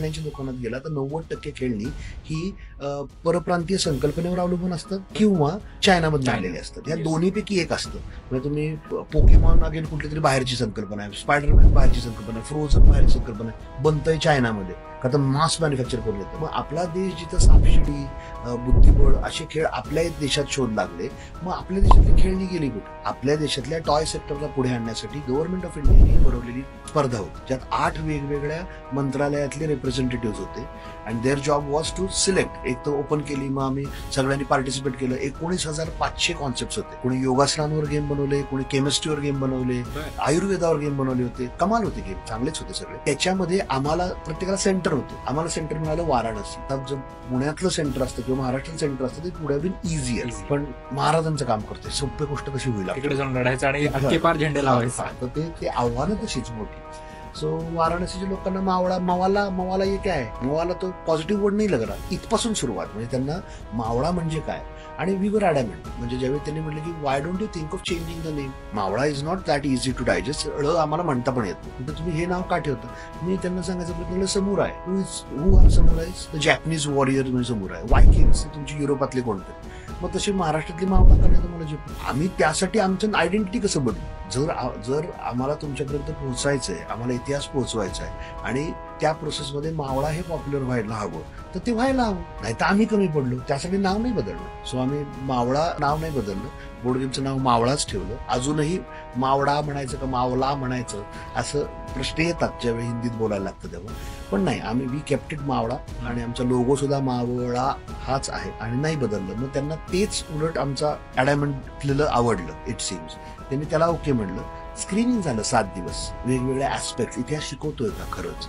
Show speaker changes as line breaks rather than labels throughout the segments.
खेळण्याच्या दुकानात गेला तर 90% खेळणी ही परप्रांतीय संकल्पनेवर अवलंबून असतात किंवा चायनामधून आलेली असतात. या दोन्हीपैकी एक असतं. म्हणजे तुम्ही पोकेमॉन अगेन कुठली तरी बाहेरची संकल्पना आहे, स्पायडरमॅन बाहेरची संकल्पना आहे, फ्रोझन बाहेरची संकल्पना आहे, बनतंय चायनामध्ये, का तर मास मॅन्युफॅक्चर करून येतं. मग आपला देश जिथं सापशिडी, बुद्धिबळ असे खेळ आपल्या देशात शोध लागले, मग आपल्या देशातली खेळणी गेली कुठे? आपल्या देशातल्या टॉय सेक्टरला पुढे आणण्यासाठी गव्हर्नमेंट ऑफ इंडियाने भरवलेली स्पर्धा होती, ज्यात 8 वेगवेगळ्या मंत्रालयातले रिप्रेझेंटेटिव्ह होते and their job was to select. एक तर ओपन केली, मग आम्ही सगळ्यांनी पार्टिसिपेट केलं. 19,500 कॉन्सेप्ट होते. कोणी योगासनांवर गेम बनवले, कोणी केमिस्ट्रीवर गेम बनवले, आयुर्वेदावर गेम बनवले होते. कमाल होते गेम, चांगलेच होते सगळे. त्याच्यामध्ये आम्हाला प्रत्येकाला सेंटर होतं. आम्हाला सेंटर मिळालं वाराणसी. आता जर पुण्यातलं सेंटर असतं किंवा महाराष्ट्रात सेंटर असतं ते पुढे बिन इझी आहे, पण महाराजांचं काम करते. सोपी गोष्ट कशी होईल,
तिकडे जाऊन लढायचं आणि पार झेंडे लावायचा,
तर ते आव्हानं तशीच मोठी. सो वाराणसीच्या लोकांना मवाला हे काय आहे, मवाला तो पॉझिटिव्ह वर्ड नाही लागला. इथपासून सुरुवात. म्हणजे त्यांना मावळा म्हणजे काय, आणि वी वर ॲडॅमेंट. म्हणजे ज्यावेळी त्यांनी म्हटलं की why don't you think of changing the name, Mavala is not that easy to digest. आम्हाला म्हणता पण येत नाही, तर तुम्ही हे नाव का ठेवतं? मी त्यांना सांगायचं प्रयत्न, samurai. Who are samurai? The Japanese warrior म्हणजे समुराय. वायकिंग्स तुमची युरोपातले कोणते? मग तसे महाराष्ट्रातली मावळा करण्याचं मला जे, आम्ही त्यासाठी आमचं आयडेंटिटी कसं बदलू? जर आम्हाला तुमच्यापर्यंत पोहोचायचंय, आम्हाला इतिहास पोहोचवायचा आहे आणि त्या प्रोसेसमध्ये मावळा हे पॉप्युलर व्हायला हवं, तर ते व्हायला हवं. नाही तर आम्ही कमी पडलो, त्यासाठी नाव नाही बदललं. सो आम्ही मावळा नाव नाही बदललं, बोर्ड गेमचं नाव मावळाच ठेवलं. अजूनही मावळा म्हणायचं का मावला म्हणायचं असं प्रश्न येतात ज्यावेळी हिंदीत बोलायला लागतं तेव्हा. पण नाही, आम्ही वी केप्ट इट मावळा आणि आमचा लोगो सुद्धा मावळा हाच आहे आणि नाही बदललं. मग त्यांना तेच उलट आमचा ॲडॅमेंटलेलं आवडलं. इट सीम्स त्यांनी त्याला ओके म्हणलं. स्क्रीनिंग झालं 7 दिवस, वेगवेगळ्या ऍस्पेक्ट. इतिहास शिकवतोय का खरंच?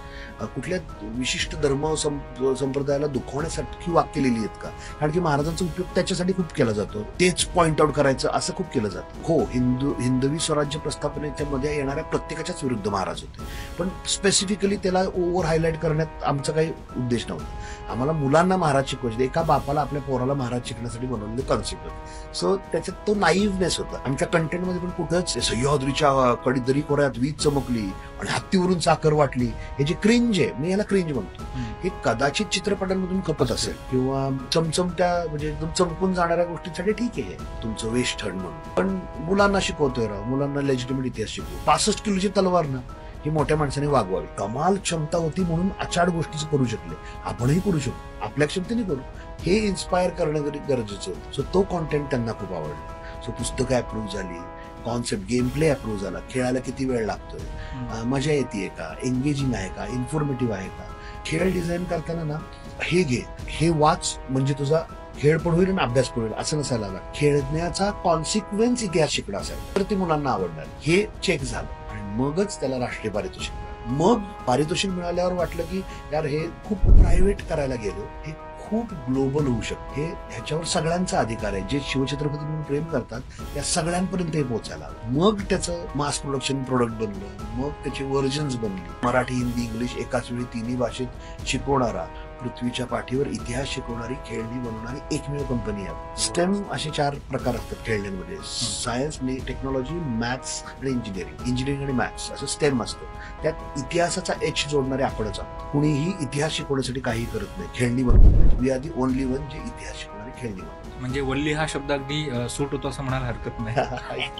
कुठल्या विशिष्ट धर्म संप्रदायाला दुखवण्यासाठी वाक्य लिहिली आहेत का? कारण की महाराजांचा उपयोग त्याच्यासाठी खूप केला जातो. तेच पॉइंट आउट करायचं असं खूप केलं जातं. हो, हिंदवी स्वराज्य प्रस्थापनेच्या मध्ये येणाऱ्या प्रत्येकाच्याच विरुद्ध महाराज होते, पण स्पेसिफिकली त्याला ओव्हर हायलाइट करण्यात आमचा काही उद्देश नव्हता. आम्हाला मुलांना महाराज शिकवायचे. एका बापाला आपल्या पोराला महाराज शिकण्यासाठी बनवलेले कॉन्सेप्ट होते. सो त्याच्यात तो नाईव्हनेस होता. आमच्या कंटेंटमध्ये पण कुठंच सह्याद्रीच्या कडी दरी खोऱ्यात वीज चमकली आणि हत्तीवरून साखर वाटली, हे जे क्रिंज आहे, मी याला क्रिंज म्हणतो, हे कदाचित चित्रपटांमधून खपत असेल किंवा चमचमत्या म्हणजे एकदम चमकून जाणाऱ्या गोष्टींसाठी ठीक आहे तुमचं वेस्टर्न म्हणून. पण मुलांना शिकवतोय राव, मुलांना लेजिटिमेट इतिहास शिकवू. 65 किलोची तलवार ना ही मोठ्या माणसाने वागवावी. कमाल क्षमता होती म्हणून अचाड गोष्टी करू शकले. आपणही करू शकतो, आपल्या क्षमतेने करू. हे इन्स्पायर करणं गरजेचं होतं. सो तो कॉन्टेंट त्यांना खूप आवडला. सो पुस्तकं अप्रूव्ह झाली, कॉन्सेप्ट गेम प्ले अप्रूव्ह झाला, खेळायला किती वेळ लागतोय, मजा येते का, एंगेजिंग आहे का, इन्फॉर्मेटिव्ह आहे का. खेळ डिझाईन करताना ना हे घे, हे वाच म्हणजे तुझा खेळ पण होईल आणि अभ्यास पण होईल असं नसायला हवं. खेळण्याचा कॉन्सिक्वेन्स इतिहास शिकणं असेल तर ते मुलांना आवडणार. हे चेक झालं आणि मगच त्याला राष्ट्रीय पारितोषिक मिळालं. मग पारितोषिक मिळाल्यावर वाटलं की यार हे खूप प्रायव्हेट करायला गेलो, हे खूप ग्लोबल होऊ शकते. ह्याच्यावर सगळ्यांचा अधिकार आहे. जे शिवछत्रपती म्हणून प्रेम करतात त्या सगळ्यांपर्यंत हे पोहोचायला हवं. मग त्याचं मास प्रोडक्शन प्रोडक्ट बनलं, मग त्याचे व्हर्जन्स बनले. मराठी, हिंदी, इंग्लिश एकाच वेळी तिन्ही भाषेत शिकवणारा, पृथ्वीच्या पाठीवर इतिहास शिकवणारी, खेळणी बनवणारी एकमेव कंपनी आहे. स्टेम असे 4 प्रकार असतात खेळण्यांमध्ये: सायन्स, टेक्नॉलॉजी, मॅथ्स आणि इंजिनिअरिंग आणि मॅथ्स असं स्टेम असतं. त्यात इतिहासाचा एच जोडणारे आपणच आहोत. कुणीही इतिहास शिकवण्यासाठी काही करत नाही, खेळणी बनवत. We are the only one जे इतिहास शिकवणारी खेळणी बनवतात.
म्हणजे वल्ली हा शब्द अगदी सूट होतो असं म्हणायला हरकत नाही.